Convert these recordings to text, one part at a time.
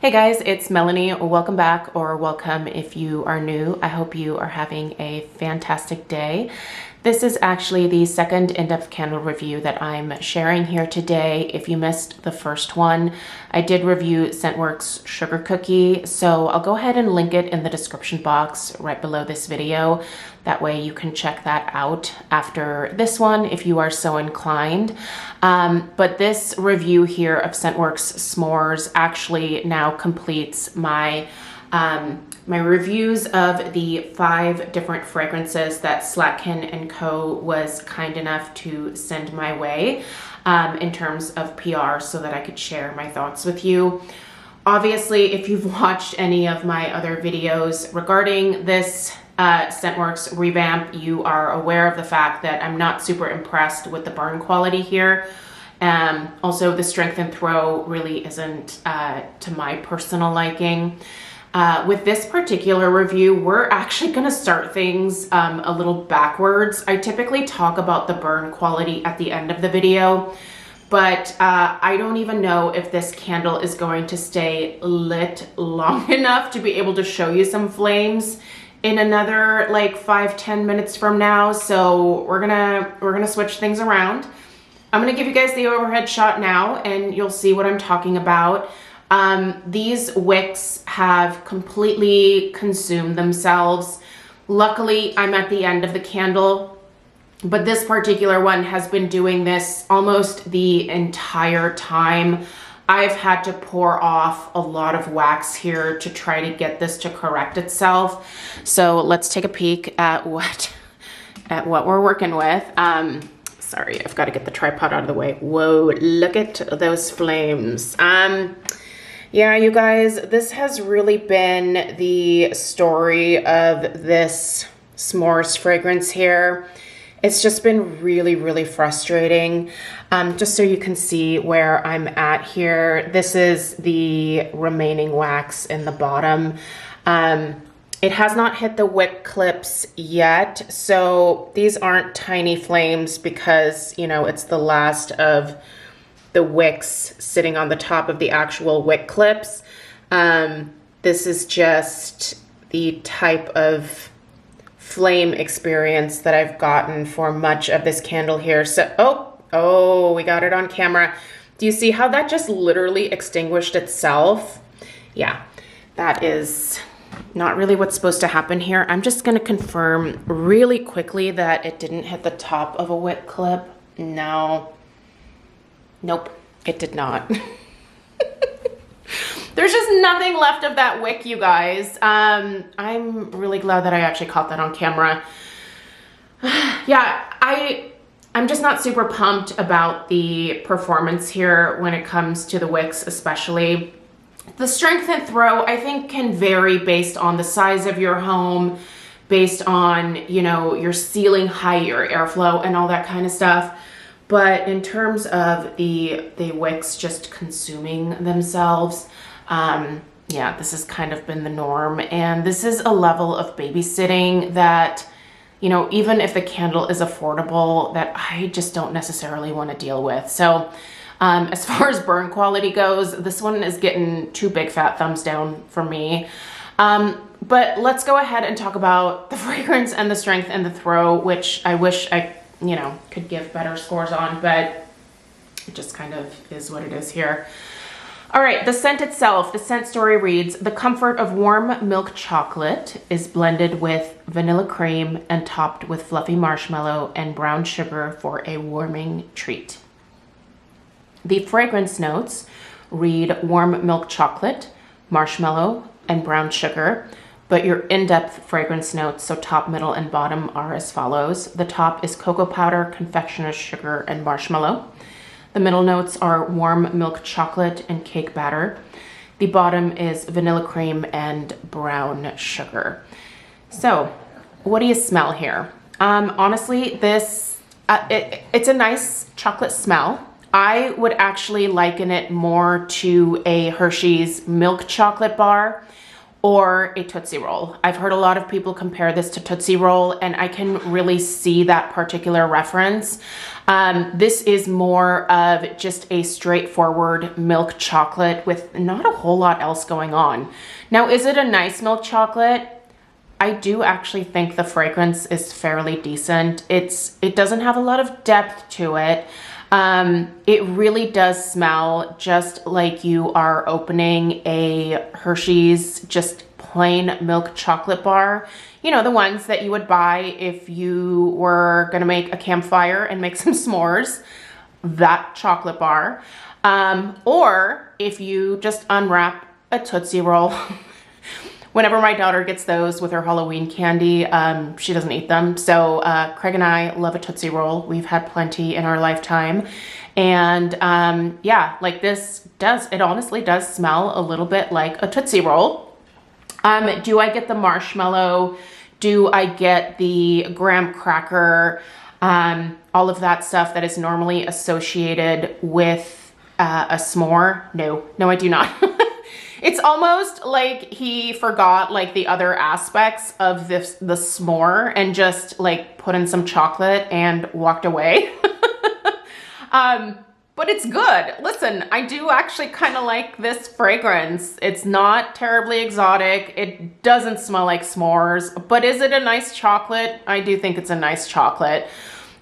Hey guys, it's Melanie. Welcome back, or welcome if you are new. I hope you are having a fantastic day. This is actually the second in-depth candle review that I'm sharing here today. If you missed the first one, I did review ScentWorx Sugar Cookie, so I'll go ahead and link it in the description box right below this video. That way you can check that out after this one if you are so inclined. But this review here of ScentWorx S'MORES actually now completes my my reviews of the 5 different fragrances that Rakuten & Co. was kind enough to send my way in terms of PR so that I could share my thoughts with you. Obviously, if you've watched any of my other videos regarding this ScentWorx revamp, you are aware of the fact that I'm not super impressed with the burn quality here. Also, the strength and throw really isn't to my personal liking. With this particular review, we're actually going to start things a little backwards. I typically talk about the burn quality at the end of the video, but I don't even know if this candle is going to stay lit long enough to be able to show you some flames in another like 5-10 minutes from now. So we're gonna switch things around. I'm gonna give you guys the overhead shot now and you'll see what I'm talking about. These wicks have completely consumed themselves. Luckily, I'm at the end of the candle, but this particular one has been doing this almost the entire time. I've had to pour off a lot of wax here to try to get this to correct itself. So let's take a peek at what we're working with. Sorry, I've got to get the tripod out of the way. Whoa, look at those flames. Yeah, you guys, this has really been the story of this s'mores fragrance here. It's just been really, really frustrating. Just so you can see where I'm at here, this is the remaining wax in the bottom. It has not hit the wick clips yet, so these aren't tiny flames because, you know, it's the last of the wicks sitting on the top of the actual wick clips. This is just the type of flame experience that I've gotten for much of this candle here. So, oh, we got it on camera. Do you see how that just literally extinguished itself? Yeah, that is not really what's supposed to happen here. I'm just gonna confirm really quickly that it didn't hit the top of a wick clip. No. Nope, it did not. There's just nothing left of that wick, you guys. I'm really glad that I actually caught that on camera. Yeah, I'm just not super pumped about the performance here when it comes to the wicks, especially. The strength and throw, I think, can vary based on the size of your home, based on, you know, your ceiling height, your airflow, and all that kind of stuff. But in terms of the wicks just consuming themselves, yeah, this has kind of been the norm. And this is a level of babysitting that, you know, even if the candle is affordable, that I just don't necessarily want to deal with. So as far as burn quality goes, this one is getting 2 big fat thumbs down for me. But let's go ahead and talk about the fragrance and the strength and the throw, which I wish I, you know, could give better scores on, but it just kind of is what it is here. All right, the scent itself, the scent story reads, the comfort of warm milk chocolate is blended with vanilla cream and topped with fluffy marshmallow and brown sugar for a warming treat. The fragrance notes read warm milk chocolate, marshmallow, and brown sugar, but your in-depth fragrance notes, so top, middle, and bottom, are as follows. The top is cocoa powder, confectioner's sugar, and marshmallow. The middle notes are warm milk chocolate and cake batter. The bottom is vanilla cream and brown sugar. So, what do you smell here? Honestly, this, it's a nice chocolate smell. I would actually liken it more to a Hershey's milk chocolate bar, or a Tootsie Roll. I've heard a lot of people compare this to Tootsie Roll, and I can really see that particular reference. This is more of just a straightforward milk chocolate with not a whole lot else going on. Now, is it a nice milk chocolate? I do actually think the fragrance is fairly decent. It doesn't have a lot of depth to it. It really does smell just like you are opening a Hershey's just plain milk chocolate bar. You know, the ones that you would buy if you were gonna make a campfire and make some s'mores, that chocolate bar. Or if you just unwrap a Tootsie Roll. Whenever my daughter gets those with her Halloween candy, she doesn't eat them. So Craig and I love a Tootsie Roll. We've had plenty in our lifetime. And yeah, like this it honestly does smell a little bit like a Tootsie Roll. Do I get the marshmallow? Do I get the graham cracker? All of that stuff that is normally associated with a s'more? No, I do not. It's almost like he forgot like the other aspects of the s'more and just like put in some chocolate and walked away. But it's good. Listen, I do actually kind of like this fragrance. It's not terribly exotic. It doesn't smell like s'mores, but is it a nice chocolate? I do think it's a nice chocolate.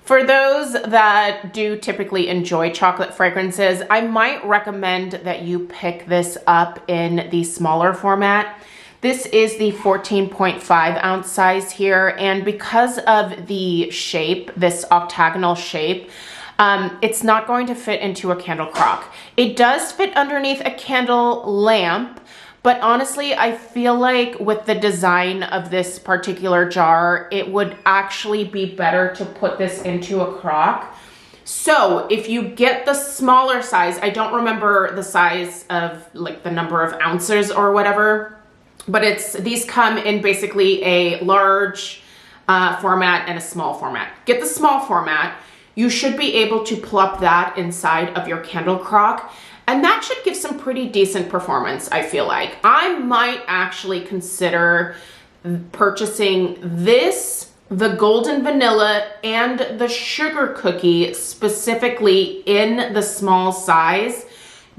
For those that do typically enjoy chocolate fragrances, I might recommend that you pick this up in the smaller format. This is the 14.5 ounce size here, and because of the shape, this octagonal shape, it's not going to fit into a candle crock. It does fit underneath a candle lamp, but honestly, I feel like with the design of this particular jar, it would actually be better to put this into a crock. So if you get the smaller size, I don't remember the size of like the number of ounces or whatever, but these come in basically a large format and a small format. Get the small format. You should be able to plop that inside of your candle crock. And that should give some pretty decent performance, I feel like. I might actually consider purchasing this, the golden vanilla, and the sugar cookie specifically in the small size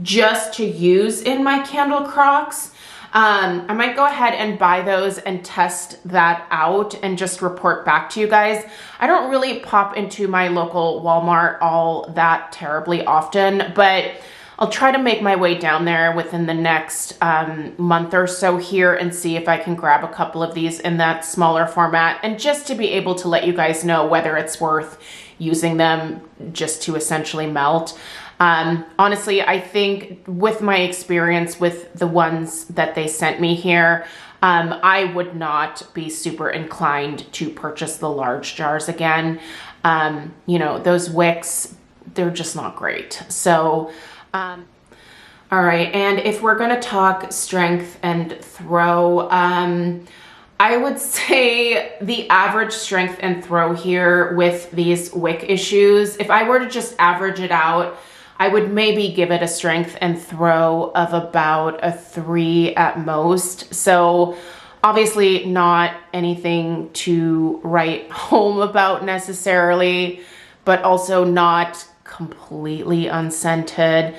just to use in my candle crocks. I might go ahead and buy those and test that out and just report back to you guys. I don't really pop into my local Walmart all that terribly often, but I'll try to make my way down there within the next month or so here and see if I can grab a couple of these in that smaller format, and just to be able to let you guys know whether it's worth using them just to essentially melt. Honestly, I think with my experience with the ones that they sent me here, I would not be super inclined to purchase the large jars again. You know, those wicks, they're just not great. So, all right, and if we're gonna talk strength and throw, I would say the average strength and throw here with these wick issues, if I were to just average it out, I would maybe give it a strength and throw of about a 3 at most. So obviously not anything to write home about necessarily, but also not completely unscented.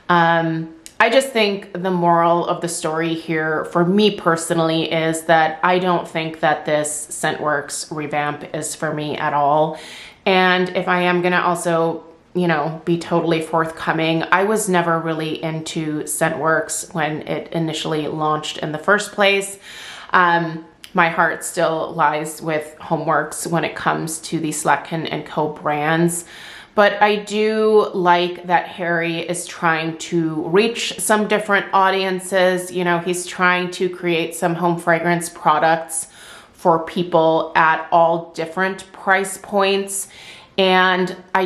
I just think the moral of the story here for me personally is that I don't think that this ScentWorx revamp is for me at all. And if I am gonna also, you know, be totally forthcoming, I was never really into ScentWorx when it initially launched in the first place. My heart still lies with HomeWorks when it comes to the Rakuten & Co. brands. But I do like that Harry is trying to reach some different audiences. You know, he's trying to create some home fragrance products for people at all different price points. And I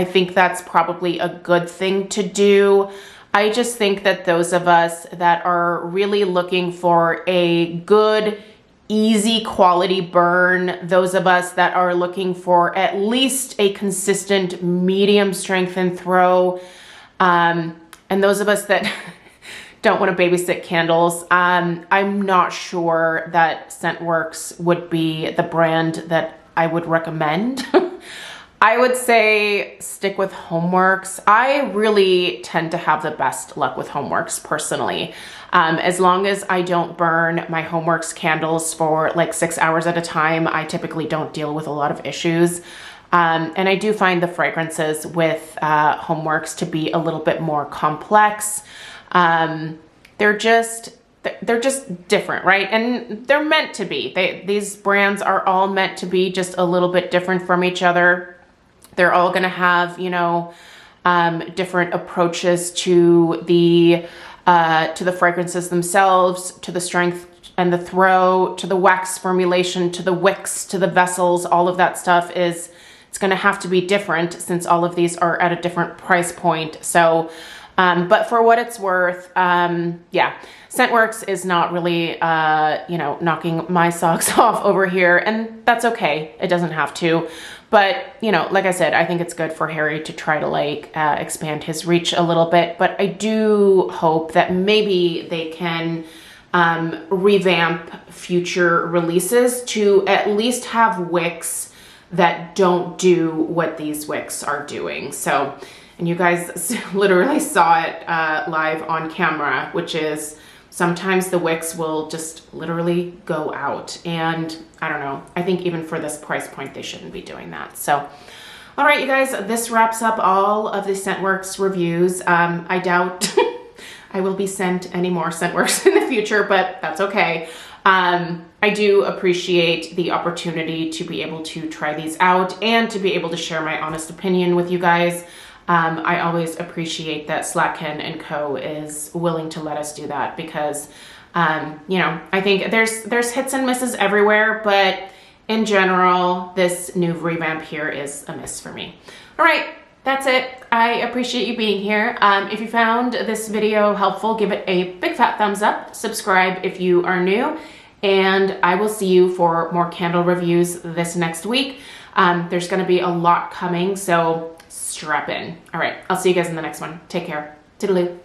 think that's probably a good thing to do. I just think that those of us that are really looking for a good, easy quality burn, those of us that are looking for at least a consistent medium strength and throw, and those of us that don't want to babysit candles. I'm not sure that ScentWorx would be the brand that I would recommend. I would say stick with ScentWorx. I really tend to have the best luck with ScentWorx personally. As long as I don't burn my ScentWorx candles for like 6 hours at a time, I typically don't deal with a lot of issues. And I do find the fragrances with ScentWorx to be a little bit more complex. They're just different, right? And they're meant to be. These brands are all meant to be just a little bit different from each other. They're all going to have, you know, different approaches to the fragrances themselves, to the strength and the throw, to the wax formulation, to the wicks, to the vessels. All of that stuff it's going to have to be different since all of these are at a different price point. So, but for what it's worth, yeah, ScentWorx is not really, you know, knocking my socks off over here, and that's okay. It doesn't have to. But, you know, like I said, I think it's good for Harry to try to like expand his reach a little bit. But I do hope that maybe they can revamp future releases to at least have wicks that don't do what these wicks are doing. So, and you guys literally saw it live on camera, which is sometimes the wicks will just literally go out. And I don't know, I think even for this price point, they shouldn't be doing that. So, all right, you guys, this wraps up all of the ScentWorx reviews. I doubt I will be sent any more ScentWorx in the future, but that's okay. I do appreciate the opportunity to be able to try these out and to be able to share my honest opinion with you guys. I always appreciate that Rakuten & Co. is willing to let us do that because, you know, I think there's hits and misses everywhere, but in general, this new revamp here is a miss for me. All right, that's it. I appreciate you being here. If you found this video helpful, give it a big fat thumbs up. Subscribe if you are new, and I will see you for more candle reviews this next week. There's going to be a lot coming, so strap in. All right, I'll see you guys in the next one. Take care. Toodaloo.